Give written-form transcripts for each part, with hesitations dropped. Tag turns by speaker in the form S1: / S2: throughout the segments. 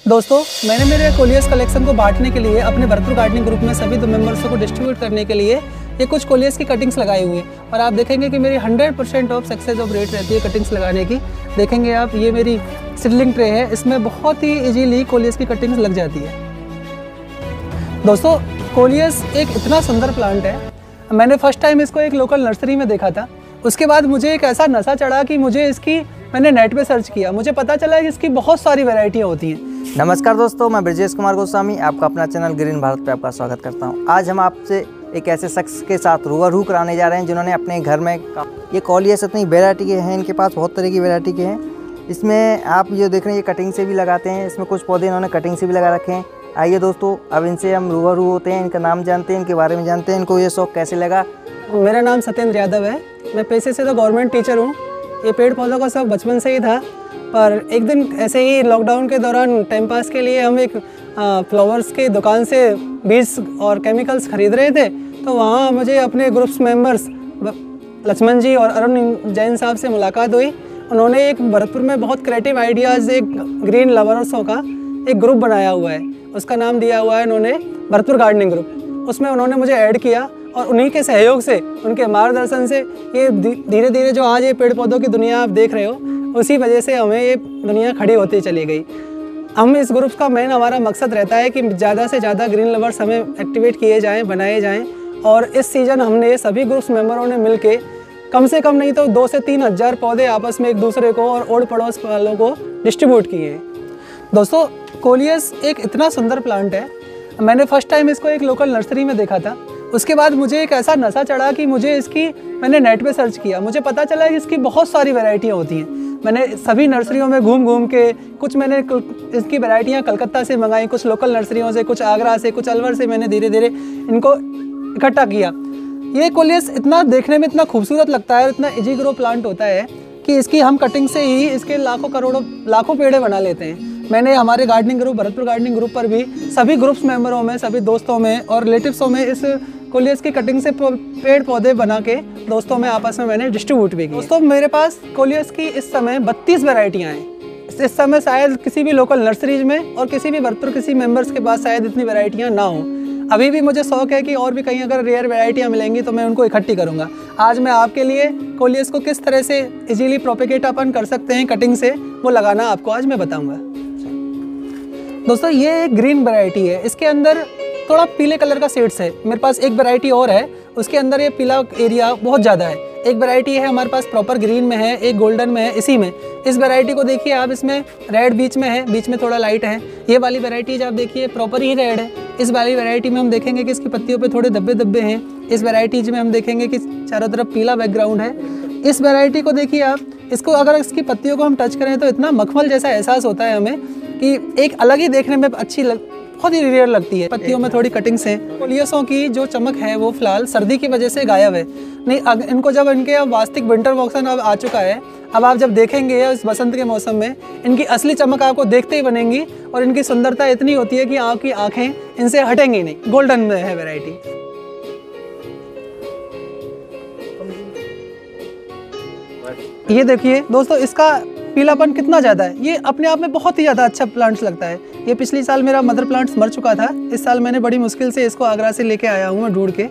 S1: दोस्तों, मैंने मेरे कोलियस कलेक्शन को बांटने के लिए अपने भरतपुर गार्डनिंग ग्रुप में सभी मेंबर्सों को डिस्ट्रीब्यूट करने के लिए ये कुछ कोलियस की कटिंग्स लगाई हुई है और आप देखेंगे कि मेरी 100% ऑफ सक्सेस ऑफ रेट रहती है कटिंग्स लगाने की। देखेंगे आप, ये मेरी सीडलिंग ट्रे है, इसमें बहुत ही इजीली कोलियस की कटिंग्स लग जाती है। दोस्तों, कोलियस एक इतना सुंदर प्लांट है। मैंने फर्स्ट टाइम इसको एक लोकल नर्सरी में देखा था। उसके बाद मुझे एक ऐसा नशा चढ़ा कि मैंने नेट पे सर्च किया, मुझे पता चला कि इसकी बहुत सारी वैरायटियाँ होती हैं।
S2: नमस्कार दोस्तों, मैं ब्रजेश कुमार गोस्वामी आपका अपना चैनल ग्रीन भारत पे आपका स्वागत करता हूं। आज हम आपसे एक ऐसे शख्स के साथ रूबरू कराने जा रहे हैं जिन्होंने अपने घर में ये कोलियस इतनी वैरायटी के हैं, इनके पास बहुत तरह की वैरायटी के हैं। इसमें आप जो देख रहे हैं ये कटिंग से भी लगाते हैं, इसमें कुछ पौधे इन्होंने कटिंग से भी लगा रखे हैं। आइए दोस्तों, अब इनसे हम रूबरू होते हैं, इनका नाम जानते हैं, इनके बारे में जानते हैं, इनको ये शौक कैसे लगा।
S1: मेरा नाम सत्येंद्र यादव है। मैं पेशे से तो गवर्नमेंट टीचर हूँ। ये पेड़ पौधों का शौक बचपन से ही था, पर एक दिन ऐसे ही लॉकडाउन के दौरान टाइम पास के लिए हम एक फ्लावर्स की दुकान से बीज और केमिकल्स खरीद रहे थे। तो वहाँ मुझे अपने ग्रुप्स मेंबर्स लक्ष्मण जी और अरुण जैन साहब से मुलाकात हुई। उन्होंने एक भरतपुर में बहुत क्रिएटिव आइडियाज़ एक ग्रीन लवर्सों का एक ग्रुप बनाया हुआ है, उसका नाम दिया हुआ है उन्होंने भरतपुर गार्डनिंग ग्रुप। उसमें उन्होंने मुझे ऐड किया और उन्हीं के सहयोग से, उनके मार्गदर्शन से ये धीरे धीरे जो आज ये पेड़ पौधों की दुनिया आप देख रहे हो, उसी वजह से हमें ये दुनिया खड़ी होती चली गई। हम इस ग्रुप का हमारा मकसद रहता है कि ज़्यादा से ज़्यादा ग्रीन लवर्स हमें एक्टिवेट किए जाएँ, बनाए जाएँ। और इस सीज़न हमने सभी ग्रुप्स मेंबरों ने मिलके कम से कम नहीं तो 2 से 3 हज़ार पौधे आपस में एक दूसरे को और ओड़ पड़ोस वालों को डिस्ट्रीब्यूट किए हैं। दोस्तों, कोलियस एक इतना सुंदर प्लांट है। मैंने फर्स्ट टाइम इसको एक लोकल नर्सरी में देखा था। उसके बाद मुझे एक ऐसा नशा चढ़ा कि मैंने नेट पे सर्च किया, मुझे पता चला कि इसकी बहुत सारी वैरायटियाँ होती हैं। मैंने सभी नर्सरियों में घूम के कुछ मैंने इसकी वैरायटियाँ कलकत्ता से मंगाई, कुछ लोकल नर्सरियों से, कुछ आगरा से, कुछ अलवर से। मैंने धीरे धीरे इनको इकट्ठा किया। ये कोलियस इतना देखने में इतना खूबसूरत लगता है, इतना इजी ग्रो प्लांट होता है कि इसकी हम कटिंग से ही इसके लाखों पेड़े बना लेते हैं। मैंने हमारे gardening group, Bharatpur gardening group पर भी सभी ग्रुप्स मेंबरों में, सभी दोस्तों में और रिलेटिव्सों में इस कोलियस की कटिंग से पेड़ पौधे बना के दोस्तों में आपस में मैंने डिस्ट्रीब्यूट भी किए। दोस्तों, मेरे पास कोलियस की इस समय 32 वैरायटियाँ हैं। इस समय शायद किसी भी लोकल नर्सरीज में और किसी भी भरतपुर किसी मेंबर्स के पास शायद इतनी वैरायटियाँ ना हों। अभी भी मुझे शौक है कि और भी कहीं अगर रेयर वैरायटियाँ मिलेंगी तो मैं उनको इकट्ठी करूँगा। आज मैं आपके लिए कोलियस को किस तरह से इजीली प्रोपेगेट अपन कर सकते हैं कटिंग से, वो लगाना आपको आज मैं बताऊँगा। दोस्तों, ये एक ग्रीन वैरायटी है। इसके अंदर थोड़ा पीले कलर का सीड्स है। मेरे पास एक वैरायटी और है, उसके अंदर ये पीला एरिया बहुत ज़्यादा है। एक वैरायटी है हमारे पास प्रॉपर ग्रीन में है, एक गोल्डन में है, इसी में। इस वैरायटी को देखिए आप, इसमें रेड बीच में है, बीच में थोड़ा लाइट है। ये वाली वैरायटी आप देखिए प्रॉपर ही रेड है। इस वाली वैरायटी में हम देखेंगे कि इसकी पत्तियों पे थोड़े धब्बे धब्बे हैं। इस वैरायटी में हम देखेंगे कि चारों तरफ पीला बैकग्राउंड है। इस वैरायटी को देखिए आप, इसको अगर इसकी पत्तियों को हम टच करें तो इतना मखमल जैसा एहसास होता है हमें कि एक अलग ही देखने में बहुत ही रेयर लगती है। पत्तियों में थोड़ी कटिंग्स हैं। कोलियसों की जो चमक है वो फिलहाल सर्दी की वजह से गायब है। नहीं, इनको जब इनके अब वास्तविक विंटर मौसम अब आ चुका है, अब आप जब देखेंगे इस बसंत के मौसम में इनकी असली चमक आपको देखते ही बनेंगी और इनकी सुंदरता इतनी होती है कि आपकी आंखें इनसे हटेंगी नहीं। गोल्डन में है वैरायटी। ये देखिए दोस्तों, इसका पीलापन कितना ज़्यादा है। ये अपने आप में बहुत ही ज़्यादा अच्छा प्लांट्स लगता है। ये पिछली साल मेरा मदर प्लांट्स मर चुका था। इस साल मैंने बड़ी मुश्किल से इसको आगरा से लेके आया हूँ मैं ढूंढ के।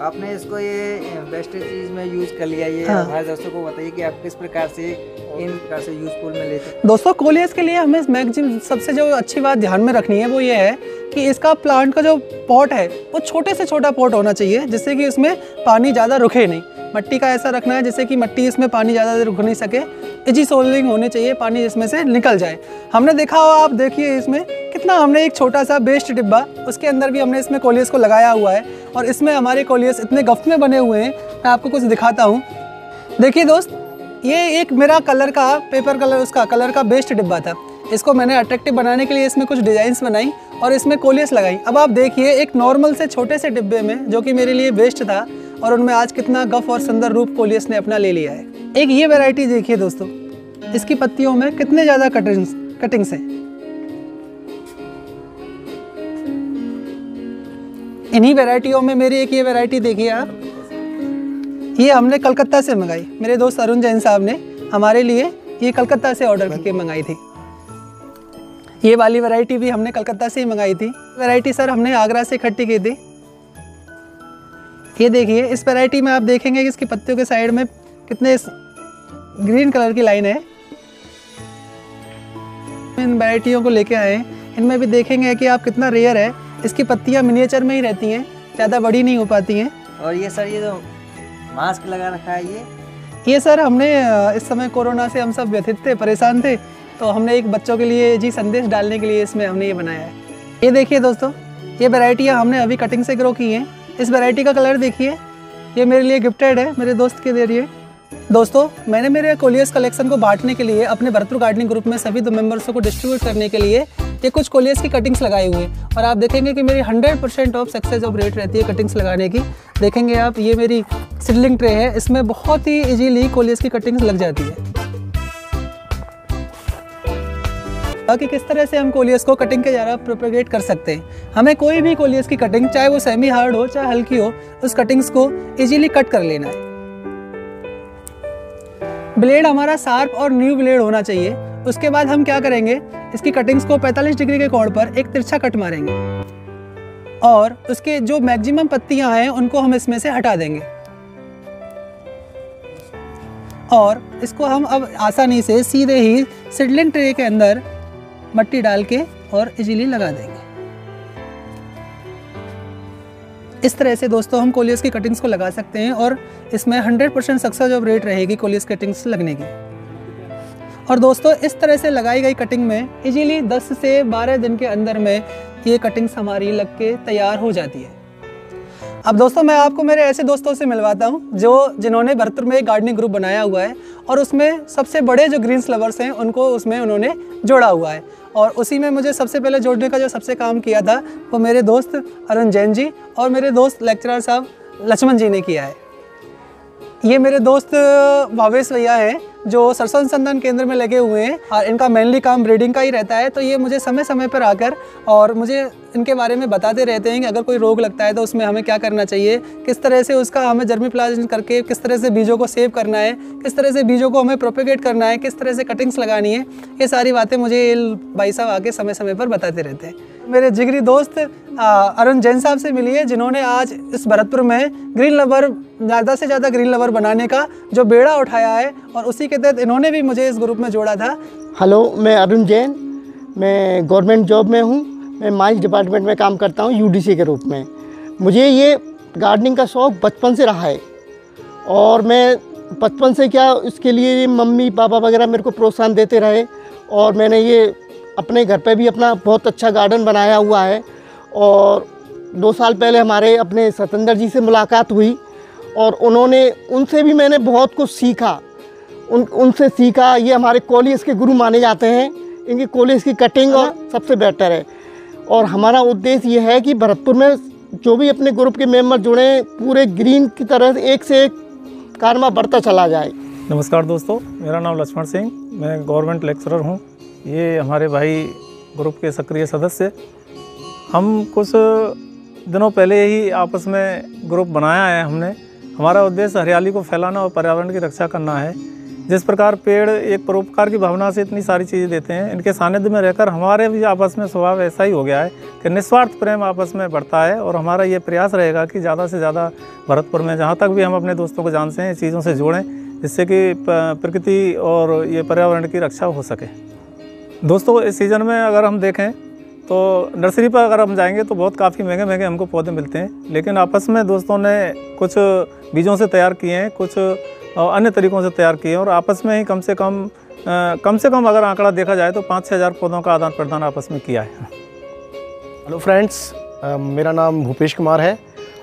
S2: आपने इसको ये बेस्ट चीज़ में यूज़ कर लिया। ये हमारे दोस्तों को बताइए कि आप किस प्रकार से इन प्रकार से यूजफुल में लेते हैं।
S1: दोस्तों, कोलियस के लिए हमें मैक्सिमम सबसे जो अच्छी बात ध्यान में रखनी है वो ये है कि इसका प्लांट का जो पॉट है वो छोटे से छोटा पॉट होना चाहिए, जिससे कि इसमें पानी ज़्यादा रुके नहीं। मट्टी का ऐसा रखना है जिससे कि मट्टी इसमें पानी ज़्यादा रुक नहीं सके। इजी सोल्विंग होनी चाहिए, पानी इसमें से निकल जाए। हमने देखा हो, आप देखिए इसमें कितना, हमने एक छोटा सा बेस्ट डिब्बा, उसके अंदर भी हमने इसमें कोलियस को लगाया हुआ है और इसमें हमारे कोलियस इतने गफ्त में बने हुए हैं। मैं आपको कुछ दिखाता हूँ। देखिए दोस्त, ये एक मेरा कलर का पेपर कलर, उसका कलर का बेस्ट डिब्बा था। इसको मैंने अट्रैक्टिव बनाने के लिए इसमें कुछ डिज़ाइंस बनाई और इसमें कोलियस लगाई। अब आप देखिए एक नॉर्मल से छोटे से डिब्बे में, जो कि मेरे लिए वेस्ट था, और उनमें आज कितना गफ और सुंदर रूप कोलियस ने अपना ले लिया है। एक ये वैरायटी देखिए दोस्तों, इसकी पत्तियों में कितने ज़्यादा कटिंग्स हैं। इन्हीं वैरायटियों में मेरी एक ये वैरायटी देखिए आप, ये हमने कलकत्ता से मंगाई। मेरे दोस्त अरुण जैन साहब ने हमारे लिए ये कलकत्ता से ऑर्डर करके मंगाई थी। ये वाली वैरायटी भी हमने कलकत्ता से ही मंगाई थी। वैरायटी सर हमने आगरा से इकट्ठी की थी। ये देखिए, इस वैरायटी में आप देखेंगे कि इसकी पत्तियों के साइड में कितने ग्रीन कलर की लाइन है। इन वैरायटियों को लेके आए, इनमें भी देखेंगे कि आप कितना रेयर है। इसकी पत्तियां मिनिएचर में ही रहती हैं, ज़्यादा बड़ी नहीं हो पाती हैं।
S2: और ये सर, ये जो मास्क लगा रखा है,
S1: ये सर हमने इस समय कोरोना से हम सब व्यथित थे, परेशान थे, तो हमने एक बच्चों के लिए जी संदेश डालने के लिए इसमें हमने ये बनाया है। ये देखिए दोस्तों, ये वैरायटियाँ हमने अभी कटिंग से ग्रो की हैं। इस वैरायटी का कलर देखिए, ये मेरे लिए गिफ्टेड है, मेरे दोस्त के जरिए। दोस्तों, मैंने मेरे कोलियस कलेक्शन को बांटने के लिए अपने भरतपुर गार्डनिंग ग्रुप में सभी 2 मेंबर्सों को डिस्ट्रीब्यूट करने के लिए ये कुछ कोलियस की कटिंग्स लगाई हुई हैं। और आप देखेंगे कि मेरी 100% ऑफ सक्सेस ऑफ रेट रहती है कटिंग्स लगाने की। देखेंगे आप, ये मेरी सीडलिंग ट्रे है, इसमें बहुत ही इजीली कोलियस की कटिंग्स लग जाती है। बाकी किस तरह से हम कोलियस को कटिंग के द्वारा प्रोपेगेट कर सकते हैं। हमें कोई भी कोलियस की कटिंग, चाहे वो सेमी हार्ड हो चाहे हल्की हो, उस कटिंग्स को इजीली कट कर लेना है। ब्लेड हमारा शार्प और न्यू ब्लेड होना चाहिए। उसके बाद हम क्या करेंगे, इसकी कटिंग्स को 45 डिग्री के कोण पर एक तिरछा कट मारेंगे और उसके जो मैक्सिमम पत्तियां हैं उनको हम इसमें से हटा देंगे। और इसको हम अब आसानी से सीधे ही सीडलिंग ट्रे के अंदर मट्टी डाल के और इजीली लगा देंगे। इस तरह से दोस्तों हम कोलियस की कटिंग्स को लगा सकते हैं और इसमें 100% सक्सेस ऑफ रेट रहेगी कोलियस कटिंग्स लगने की। और दोस्तों, इस तरह से लगाई गई कटिंग में इजीली 10 से 12 दिन के अंदर में ये कटिंग्स हमारी लग के तैयार हो जाती है। अब दोस्तों, मैं आपको मेरे ऐसे दोस्तों से मिलवाता हूँ जिन्होंने भरतपुर में एक गार्डनिंग ग्रुप बनाया हुआ है और उसमें सबसे बड़े जो ग्रीन्स लवर्स हैं उनको उसमें उन्होंने जोड़ा हुआ है। और उसी में मुझे सबसे पहले जोड़ने का जो सबसे काम किया था वो मेरे दोस्त अरुण जैन जी और मेरे दोस्त लेक्चरर साहब लक्ष्मण जी ने किया है। ये मेरे दोस्त भावेश भैया हैं जो सरसों अनुसंधान केंद्र में लगे हुए हैं और इनका मेनली काम ब्रीडिंग का ही रहता है। तो ये मुझे समय समय पर आकर और मुझे इनके बारे में बताते रहते हैं कि अगर कोई रोग लगता है तो उसमें हमें क्या करना चाहिए, किस तरह से उसका हमें जर्मीप्लाज्म करके किस तरह से बीजों को सेव करना है, किस तरह से बीजों को हमें प्रोपेगेट करना है, किस तरह से कटिंग्स लगानी है। ये सारी बातें मुझे भाई साहब आके समय समय पर बताते रहते हैं। मेरे जिगरी दोस्त अरुण जैन साहब से मिलिए जिन्होंने आज इस भरतपुर में ग्रीन लवर, ज़्यादा से ज़्यादा ग्रीन लवर बनाने का जो बेड़ा उठाया है और उसी के तहत इन्होंने भी मुझे इस ग्रुप में जोड़ा था।
S3: हेलो, मैं अरुण जैन, मैं गवर्नमेंट जॉब में हूँ। मैं माइंस डिपार्टमेंट में काम करता हूँ यूडीसी के रूप में। मुझे ये गार्डनिंग का शौक़ बचपन से रहा है और मैं बचपन से क्या इसके लिए मम्मी पापा वगैरह मेरे को प्रोत्साहन देते रहे और मैंने ये अपने घर पे भी अपना बहुत अच्छा गार्डन बनाया हुआ है। और 2 साल पहले हमारे अपने सतेंद्र जी से मुलाकात हुई और उनसे भी मैंने बहुत कुछ सीखा। उनसे सीखा, ये हमारे कोलियस के गुरु माने जाते हैं। इनकी कोलियस की कटिंग और सबसे बेटर है। और हमारा उद्देश्य ये है कि भरतपुर में जो भी अपने ग्रुप के मेंबर जुड़े पूरे ग्रीन की तरह एक से एक कारवा बढ़ता चला जाए।
S4: नमस्कार दोस्तों, मेरा नाम लक्ष्मण सिंह, मैं गवर्नमेंट लेक्चरर हूँ। ये हमारे भाई ग्रुप के सक्रिय सदस्य। हम कुछ दिनों पहले ही आपस में ग्रुप बनाया है हमने। हमारा उद्देश्य हरियाली को फैलाना और पर्यावरण की रक्षा करना है। जिस प्रकार पेड़ एक परोपकार की भावना से इतनी सारी चीज़ें देते हैं, इनके सानिध्य में रहकर हमारे भी आपस में स्वभाव ऐसा ही हो गया है कि निस्वार्थ प्रेम आपस में बढ़ता है। और हमारा ये प्रयास रहेगा कि ज़्यादा से ज़्यादा भरतपुर में जहाँ तक भी हम अपने दोस्तों को जानते हैं चीज़ों से जोड़ें, जिससे कि प्रकृति और ये पर्यावरण की रक्षा हो सके। दोस्तों, इस सीज़न में अगर हम देखें तो नर्सरी पर अगर हम जाएंगे तो बहुत काफ़ी महंगे महंगे हमको पौधे मिलते हैं, लेकिन आपस में दोस्तों ने कुछ बीजों से तैयार किए हैं, कुछ अन्य तरीक़ों से तैयार किए हैं और आपस में ही कम से कम अगर आंकड़ा देखा जाए तो 5-6 हज़ार पौधों का आदान प्रदान आपस में किया है।
S5: हेलो फ्रेंड्स, मेरा नाम भूपेश कुमार है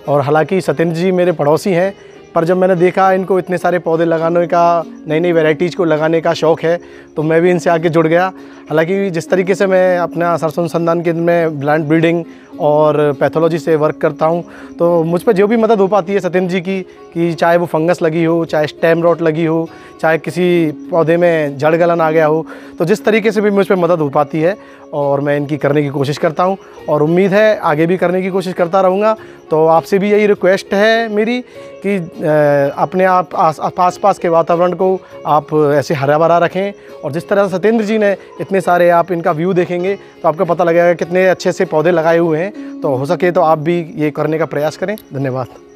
S5: और हालांकि सतेंद्र जी मेरे पड़ोसी हैं, पर जब मैंने देखा इनको इतने सारे पौधे लगाने का, नई नई वैरायटीज़ को लगाने का शौक़ है, तो मैं भी इनसे आके जुड़ गया। हालांकि जिस तरीके से मैं अपना सरसों अनुसंधान केंद्र में प्लांट ब्रीडिंग और पैथोलॉजी से वर्क करता हूं, तो मुझ पर जो भी मदद हो पाती है सतेंद्र जी की, कि चाहे वो फंगस लगी हो, चाहे स्टेम रॉट लगी हो, चाहे किसी पौधे में जड़ गलन आ गया हो, तो जिस तरीके से भी मुझ पर मदद हो पाती है और मैं इनकी करने की कोशिश करता हूं और उम्मीद है आगे भी करने की कोशिश करता रहूँगा। तो आपसे भी यही रिक्वेस्ट है मेरी कि अपने आप आस पास के वातावरण को आप ऐसे हरा भरा रखें। और जिस तरह सत्येंद्र जी ने इतने सारे, आप इनका व्यू देखेंगे तो आपको पता लगेगा कितने अच्छे से पौधे लगाए हुए हैं। तो हो सके तो आप भी ये करने का प्रयास करें। धन्यवाद।